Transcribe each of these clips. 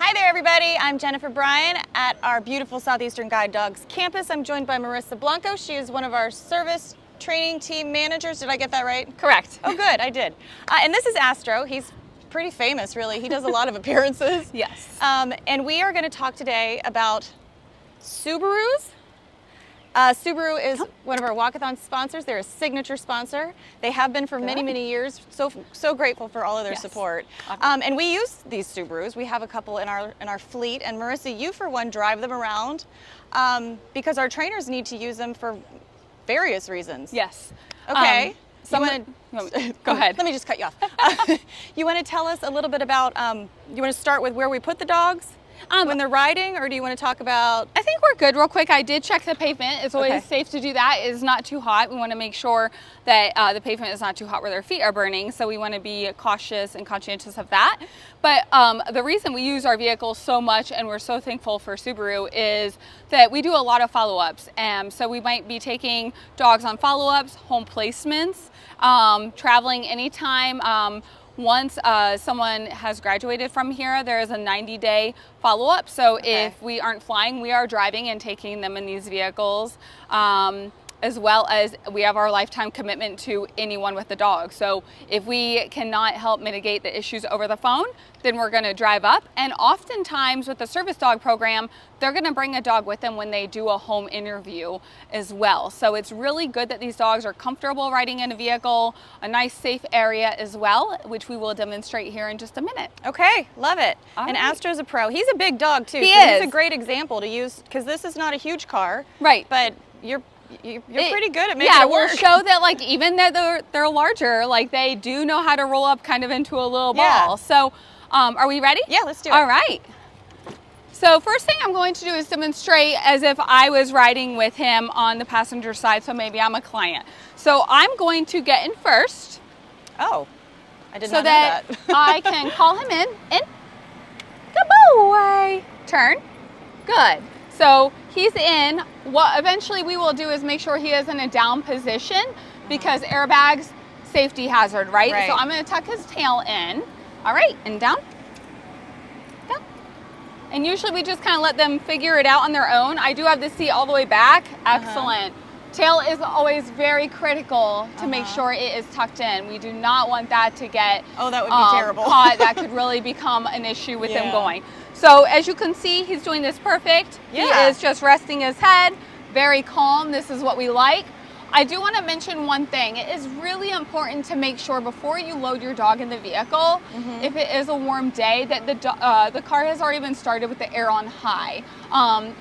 Hi there, everybody. I'm Jennifer Bryan at our beautiful Southeastern Guide Dogs campus. I'm joined by Marissa Blanco. She is one of our service training team managers. Did I get that right? Correct. Oh, good. I did. And this is Astro. He's pretty famous, really. He does a lot of appearances. Yes. And we are going to talk today about Subarus. Subaru is one of our walkathon sponsors. They're a signature sponsor. They have been for many, many years. So grateful for all of their support. And we use these Subarus. We have a couple in our fleet. And Marissa, you for one drive them around because our trainers need to use them for various reasons. Yes. Okay. Go ahead. Let me just cut you off. You want to tell us a little bit about, you want to start with where we put the dogs? When they're riding, or do you want to talk about? I think we're good real quick. I did check the pavement. It's always safe to do that. It's not too hot. We want to make sure that the pavement is not too hot where their feet are burning. So we want to be cautious and conscientious of that. But the reason we use our vehicles so much and we're so thankful for Subaru is that we do a lot of follow-ups. So we might be taking dogs on follow-ups, home placements, traveling anytime. Once someone has graduated from here, there is a 90-day follow-up. So if we aren't flying, we are driving and taking them in these vehicles, as well as we have our lifetime commitment to anyone with a dog. So if we cannot help mitigate the issues over the phone, then we're gonna drive up. And oftentimes with the service dog program, they're gonna bring a dog with them when they do a home interview as well. So it's really good that these dogs are comfortable riding in a vehicle, a nice safe area as well, which we will demonstrate here in just a minute. Okay, love it. And Astro's a pro. He's a big dog too. He's a great example to use, because this is not a huge car. Right. But you're pretty good at making it work. We'll show that, like, even though they're larger, like, they do know how to roll up kind of into a little ball. So are we ready? Yeah, let's do it. All right. So first thing I'm going to do is demonstrate as if I was riding with him on the passenger side, so maybe I'm a client. So I'm going to get in first. Oh, I did not know that. So that I can call him in. Good boy. Turn. Good. So he's in. What eventually we will do is make sure he is in a down position because airbags, safety hazard, right? So I'm going to tuck his tail in. All right, and down. Down. And usually we just kind of let them figure it out on their own. I do have the seat all the way back. Excellent. Tail is always very critical to make sure it is tucked in. We do not want that to get that would be terrible. caught. That could really become an issue with him going. So as you can see, he's doing this perfect. He is just resting his head, very calm. This is what we like. I do want to mention one thing. It is really important to make sure before you load your dog in the vehicle, if it is a warm day, that the car has already been started with the air on high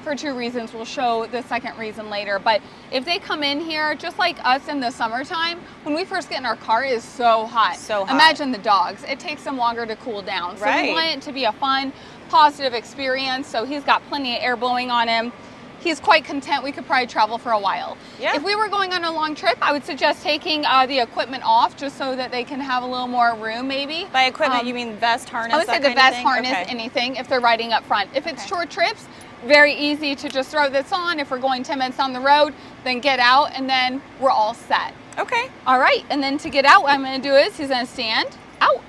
for two reasons. We'll show the second reason later. But if they come in here, just like us in the summertime, when we first get in our car, it is so hot. So hot. Imagine the dogs. It takes them longer to cool down. So we want it to be a fun, positive experience. So he's got plenty of air blowing on him. He's quite content. We could probably travel for a while. If we were going on a long trip, I would suggest taking the equipment off just so that they can have a little more room maybe. By equipment, you mean vest, harness, I would say the vest, harness, anything if they're riding up front. If it's short trips, very easy to just throw this on. If we're going 10 minutes down the road, then get out and then we're all set. Okay. All right, and then to get out, what I'm gonna do is he's gonna stand out.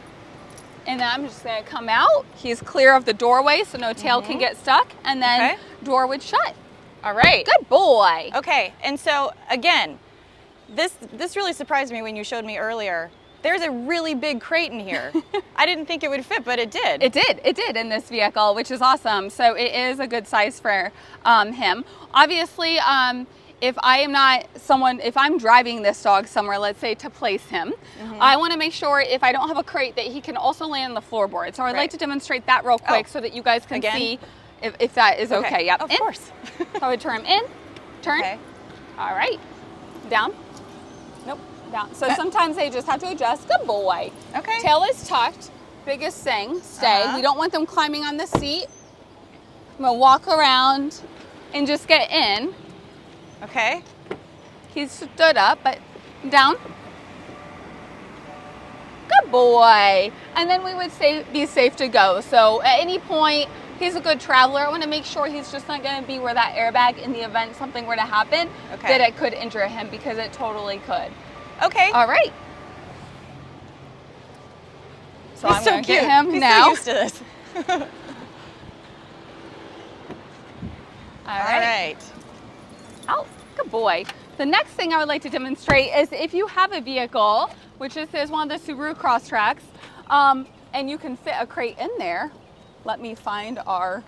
And then I'm just gonna come out. He's clear of the doorway so no tail can get stuck, and then door would shut. All right. Good boy. Okay, and so again, this really surprised me when you showed me earlier. There's a really big crate in here. I didn't think it would fit, but it did. It did in this vehicle, which is awesome. So it is a good size for him. Obviously, if I'm driving this dog somewhere, let's say to place him, I want to make sure if I don't have a crate that he can also land on the floorboard. So I'd like to demonstrate that real quick so that you guys can see if that is okay. Yep. Of course. So I would turn him in, turn. All right. Down. Nope. Down. So sometimes they just have to adjust. Good boy. Okay. Tail is tucked. Biggest thing, stay. We don't want them climbing on the seat. I'm going to walk around and just get in. Okay. He's stood up, but down. Good boy. And then we would be safe to go. So at any point, he's a good traveler. I want to make sure he's just not going to be where that airbag, in the event something were to happen, that it could injure him, because it totally could. Okay. All right. So He's I'm going to get him He's now. so used to this. All right. Oh, good boy. The next thing I would like to demonstrate is if you have a vehicle, which is one of the Subaru Crosstracks, and you can fit a crate in there. Let me find our,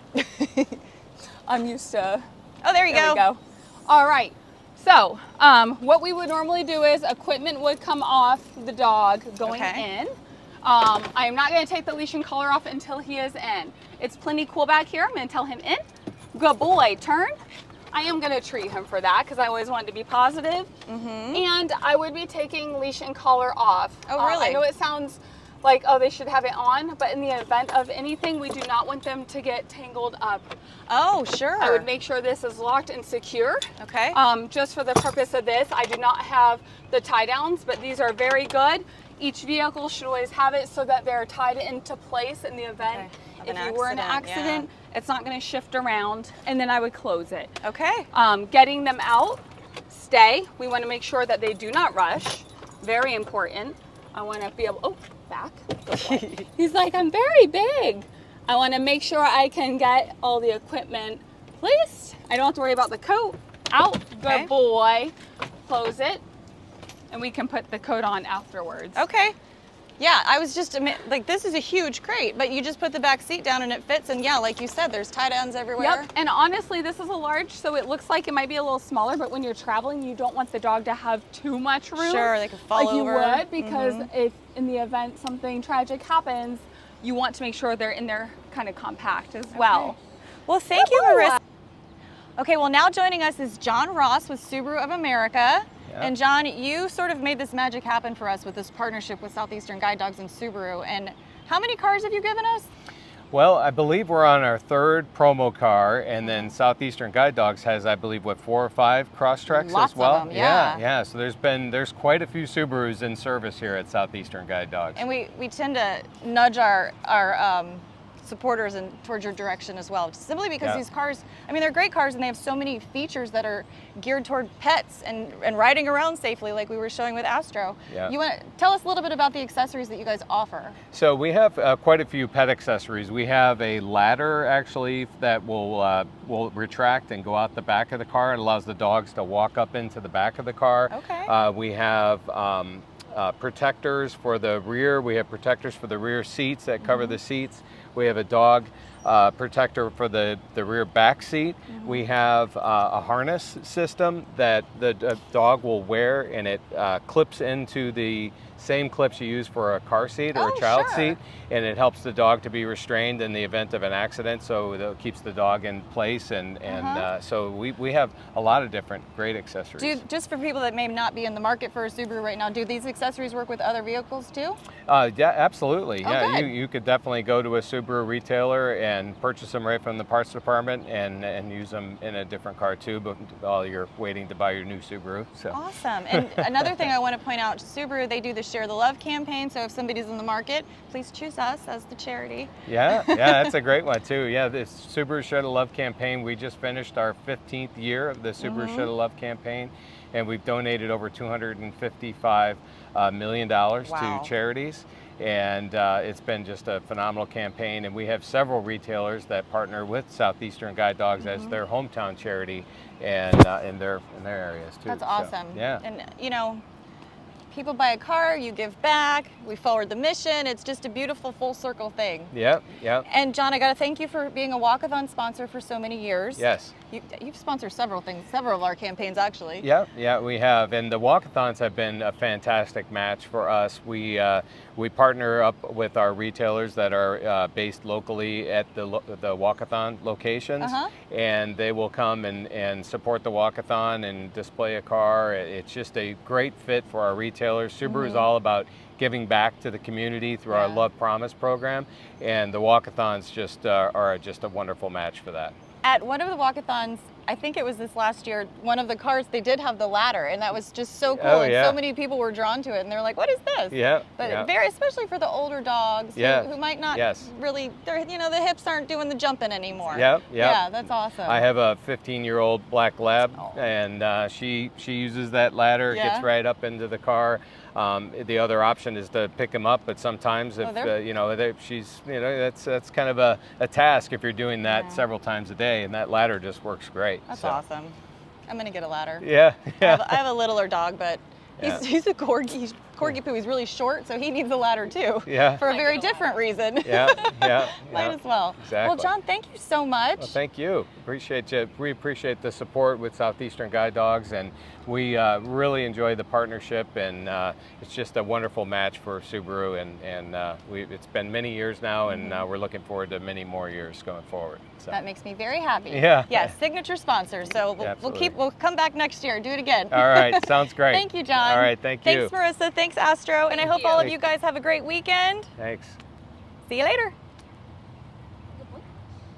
I'm used to. Oh, there you There go. we go. All right. So what we would normally do is equipment would come off the dog going in. I am not going to take the leash and collar off until he is in. It's plenty cool back here. I'm going to tell him in. Good boy, turn. I am going to treat him for that because I always wanted to be positive. And I would be taking leash and collar off. Oh, really? I know it sounds like, oh, they should have it on, but in the event of anything, we do not want them to get tangled up. Oh, sure. I would make sure this is locked and secure. Okay. Just for the purpose of this, I do not have the tie downs, but these are very good. Each vehicle should always have it so that they're tied into place in the event if you were in an accident, it's not going to shift around, and then I would close it. Okay. Getting them out, stay. We want to make sure that they do not rush. Very important. I want to be able, oh, back. He's like, I'm very big. I want to make sure I can get all the equipment placed. I don't have to worry about the coat. Out. Good boy. Close it. And we can put the coat on afterwards. Okay. Yeah, I was just like, this is a huge crate, but you just put the back seat down and it fits. And yeah, like you said, there's tie downs everywhere. Yep. And honestly, this is a large, so it looks like it might be a little smaller, but when you're traveling, you don't want the dog to have too much room. Sure, they could fall over. You would, because if in the event something tragic happens, you want to make sure they're in there kind of compact as well. Well, thank you, Marissa. Okay, well, now joining us is John Ross with Subaru of America. And John, you sort of made this magic happen for us with this partnership with Southeastern Guide Dogs and Subaru. And how many cars have you given us? Well, I believe we're on our third promo car, and then Southeastern Guide Dogs has, I believe, what, 4 or 5 Crosstracks as well? Lots of them, yeah. Yeah. So there's quite a few Subarus in service here at Southeastern Guide Dogs. And we tend to nudge our supporters and towards your direction as well, simply because these cars, I mean, they're great cars and they have so many features that are geared toward pets and riding around safely, like we were showing with Astro. You want to tell us a little bit about the accessories that you guys offer? So we have quite a few pet accessories. We have a ladder actually that will retract and go out the back of the car. It allows the dogs to walk up into the back of the car. We have protectors for the rear. We have protectors for the rear seats that cover the seats. We have a dog protector for the rear back seat. We have a harness system that the dog will wear, and it clips into the same clips you use for a car seat or a child seat, and it helps the dog to be restrained in the event of an accident, so it keeps the dog in place. And so we have a lot of different great accessories. Just for people that may not be in the market for a Subaru right now, do these accessories work with other vehicles too? Yeah, absolutely. Oh, you could definitely go to a Subaru retailer and purchase them right from the parts department and use them in a different car too, but while you're waiting to buy your new Subaru. So. Awesome. And another thing I want to point out, Subaru, they do the Share the Love campaign, so if somebody's in the market, please choose us as the charity. Yeah, that's a great one too. Yeah, this Subaru Share the Love campaign, we just finished our 15th year of the Subaru Share the Love campaign, and we've donated over $255 million to charities. And it's been just a phenomenal campaign, and we have several retailers that partner with Southeastern Guide Dogs as their hometown charity, and in their areas too. That's awesome. So, yeah. And you know, people buy a car, you give back, we forward the mission. It's just a beautiful full circle thing. Yep. And John, I got to thank you for being a walkathon sponsor for so many years. Yes. You've sponsored several things, several of our campaigns actually. Yeah, we have, and the walkathons have been a fantastic match for us. We partner up with our retailers that are based locally at the walkathon locations, and they will come and support the walkathon and display a car. It's just a great fit for our retailers. Subaru is all about giving back to the community through our Love Promise program, and the walkathons just are just a wonderful match for that. At one of the walkathons, I think it was this last year, one of the cars, they did have the ladder, and that was just so cool. And so many people were drawn to it, and they're like, what is this? But very, especially for the older dogs who might not really, the hips aren't doing the jumping anymore. Yeah, that's awesome. I have a 15-year-old black lab, and she uses that ladder, gets right up into the car. The other option is to pick him up, but sometimes if you know, that's kind of a task if you're doing that several times a day, and that ladder just works great. That's awesome. I'm gonna get a ladder. Yeah. I have a littler dog, but he's a corgi. Corgi poo. He's really short, so he needs a ladder too. Yeah. For a very different reason. Might as well. Exactly. Well, John, thank you so much. Well, thank you. Appreciate you. We appreciate the support with Southeastern Guide Dogs, and we really enjoy the partnership, and it's just a wonderful match for Subaru, and it's been many years now, and we're looking forward to many more years going forward. So. That makes me very happy. Yeah. Yes, signature sponsor. So we'll come back next year and do it again. All right, sounds great. Thank you, John. All right, thank you. Thanks, Marissa. Thanks, Astro. And I hope all of you guys have a great weekend. Thanks. See you later.